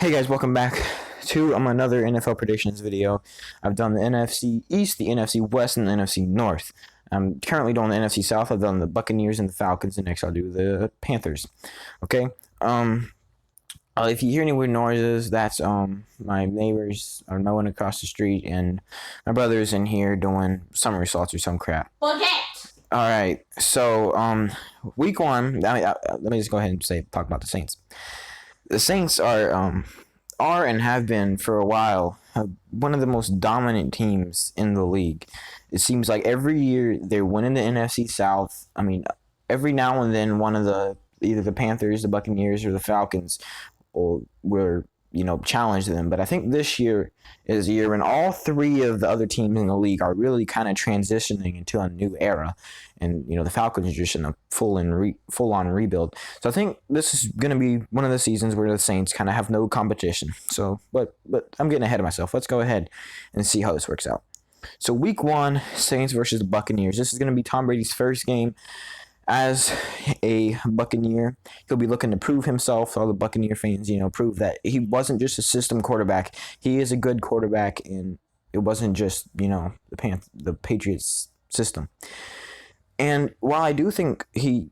Hey guys, welcome back to another NFL predictions video. I've done the NFC East, the NFC West, and the NFC North. I'm currently doing the NFC South. I've done the Buccaneers and the Falcons, and next I'll do the Panthers. Okay. If you hear any weird noises, that's my neighbors are mowing across the street, and my brother's in here doing summer assaults or some crap. Forget. All right. So week one. Let me just go ahead and talk about the Saints. The Saints are and have been for a while one of the most dominant teams in the league. It seems like every year they're winning the NFC South. I mean, every now and then one of either the Panthers, the Buccaneers, or the Falcons will challenge them. But I think this year is a year when all three of the other teams in the league are really kind of transitioning into a new era. And, the Falcons are just in a full-on rebuild. So I think this is going to be one of the seasons where the Saints kind of have no competition. So, but I'm getting ahead of myself. Let's go ahead and see how this works out. So week one, Saints versus the Buccaneers. This is going to be Tom Brady's first game as a Buccaneer. He'll be looking to prove himself. All the Buccaneer fans, prove that he wasn't just a system quarterback. He is a good quarterback, and it wasn't just, the Patriots system. And while I do think he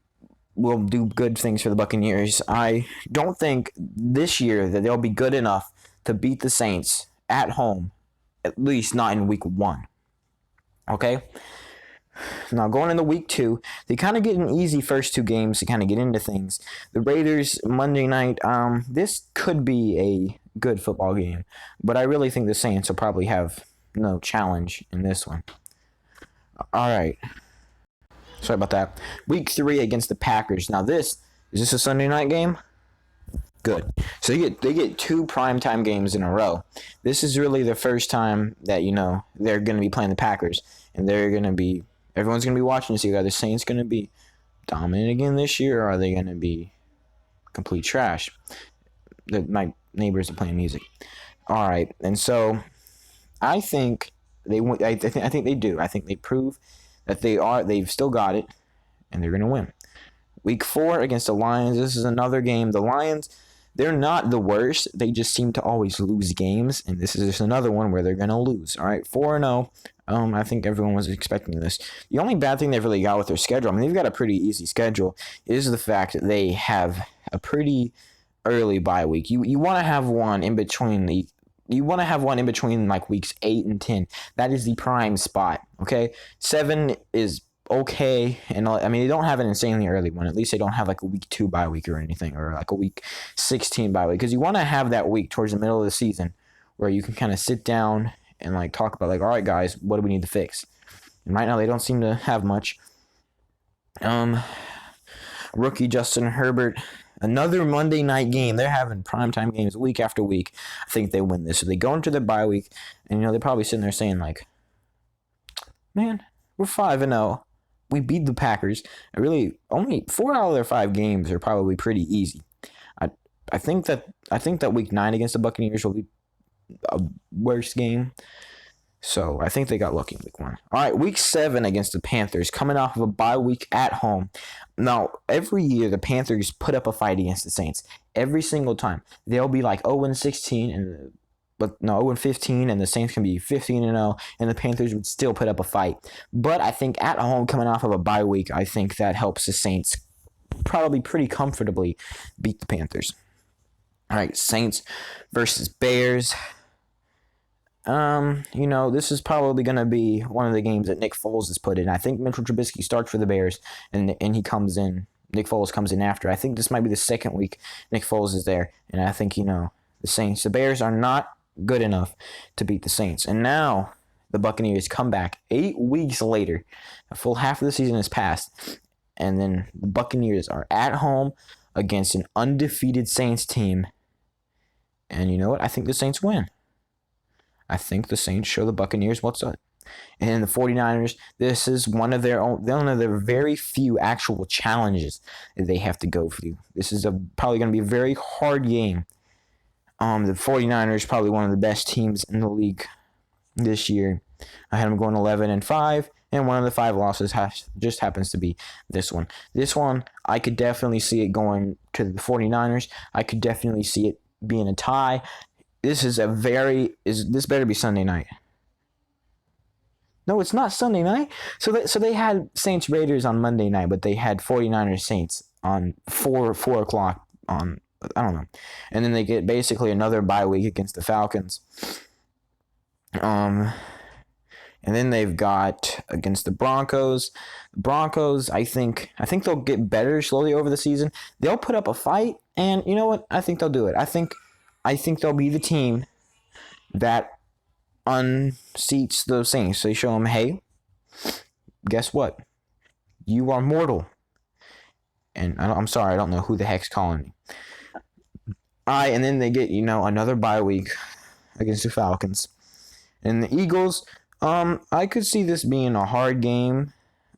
will do good things for the Buccaneers, I don't think this year that they'll be good enough to beat the Saints at home, at least not in week one. Okay? Now, going into week two, they kind of get an easy first two games to kind of get into things. The Raiders, Monday night, this could be a good football game, but I really think the Saints will probably have no challenge in this one. All right. Sorry about that. Week three against the Packers. Now, is this a Sunday night game? Good. So they get two primetime games in a row. This is really the first time that, they're going to be playing the Packers, and everyone's going to be watching to see are the Saints going to be dominant again this year, or are they going to be complete trash? My neighbors are playing music. All right. And so I think they do. I think they prove that they've still got it, and they're going to win. Week four against the Lions. This is another game. The Lions, they're not the worst. They just seem to always lose games, and this is just another one where they're going to lose. All right, 4-0. I think everyone was expecting this. The only bad thing they've really got with their schedule, they've got a pretty easy schedule, is the fact that they have a pretty early bye week. You want to have one in between like weeks 8 and 10. That is the prime spot, okay? 7 is okay, and they don't have an insanely early one. At least they don't have like a week 2 bye week or anything, or like a week 16 bye week, because you want to have that week towards the middle of the season where you can kind of sit down and like talk about like, all right, guys, what do we need to fix? And right now they don't seem to have much. Rookie Justin Herbert. Another Monday night game. They're having primetime games week after week. I think they win this. So they go into their bye week, and they're probably sitting there saying like, "Man, we're 5-0. We beat the Packers. Only 4 out of their 5 games are probably pretty easy. I think that week 9 against the Buccaneers will be a worse game. So I think they got lucky in week 1. All right, week 7 against the Panthers, coming off of a bye week at home. Now, every year the Panthers put up a fight against the Saints. Every single time. They'll be like 0-16 0-15, and the Saints can be 15-0, and the Panthers would still put up a fight. But I think at home, coming off of a bye week, I think that helps the Saints probably pretty comfortably beat the Panthers. All right, Saints versus Bears. This is probably going to be one of the games that Nick Foles has put in. I think Mitchell Trubisky starts for the Bears, and he comes in. Nick Foles comes in after. I think this might be the second week Nick Foles is there, and I think, the Bears are not good enough to beat the Saints. And now the Buccaneers come back 8 weeks later. A full half of the season has passed, and then the Buccaneers are at home against an undefeated Saints team. And you know what? I think the Saints win. I think the Saints show the Buccaneers what's up. And the 49ers, this is one of their very few actual challenges that they have to go through. This is probably going to be a very hard game. The 49ers probably one of the best teams in the league this year. I had them going 11-5, and one of the 5 losses just happens to be this one. This one, I could definitely see it going to the 49ers. I could definitely see it being a tie. This better be Sunday night. No, it's not Sunday night. So they had Saints Raiders on Monday night, but they had 49ers Saints on 4 o'clock on, I don't know. And then they get basically another bye week against the Falcons. And then they've got against the Broncos. Broncos, I think they'll get better slowly over the season. They'll put up a fight, and you know what? I think they'll do it. I think they'll be the team that unseats the Saints. They show them, hey, guess what? You are mortal. And I'm sorry, I don't know who the heck's calling me. And then they get, another bye week against the Falcons. And the Eagles, I could see this being a hard game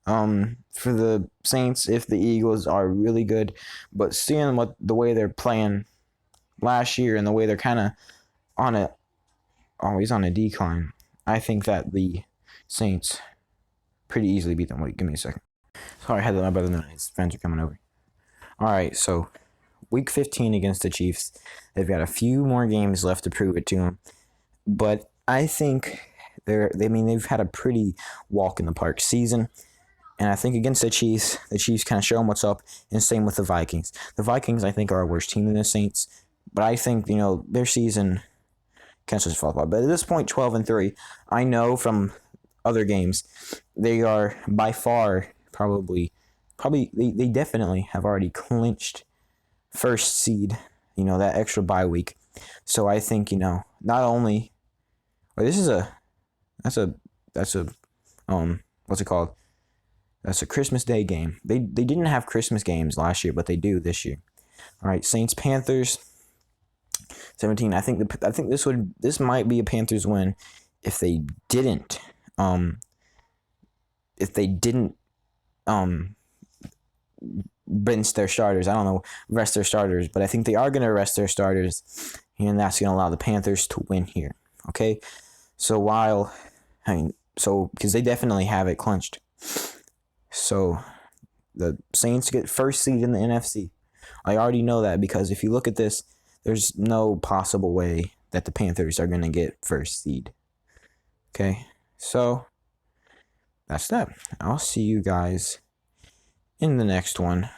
for the Saints if the Eagles are really good. But seeing the way they're playing last year and the way they're kind of always on a decline, I think that the Saints pretty easily beat them. Wait, give me a second. Sorry, I had my brother and his friends are coming over. All right, so week 15 against the Chiefs. They've got a few more games left to prove it to them. But I think they've had a pretty walk in the park season. And I think against the Chiefs kind of show them what's up. And same with the Vikings. The Vikings, I think, are a worse team than the Saints. But I think, their season can't just fall apart. But at this point, 12-3, I know from other games, they are by far probably they definitely have already clinched first seed, that extra bye week. So I think, not only, that's a what's it called? That's a Christmas Day game. They didn't have Christmas games last year, but they do this year. All right, Saints Panthers 17. I think this might be a Panthers win if they didn't bench their starters. I don't know, rest their starters, but I think they are going to rest their starters, and that's going to allow the Panthers to win here. Okay, so because they definitely have it clinched. So the Saints get first seed in the NFC. I already know that because if you look at this, there's no possible way that the Panthers are going to get first seed. Okay, so that's that. I'll see you guys in the next one.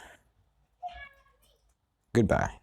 Goodbye.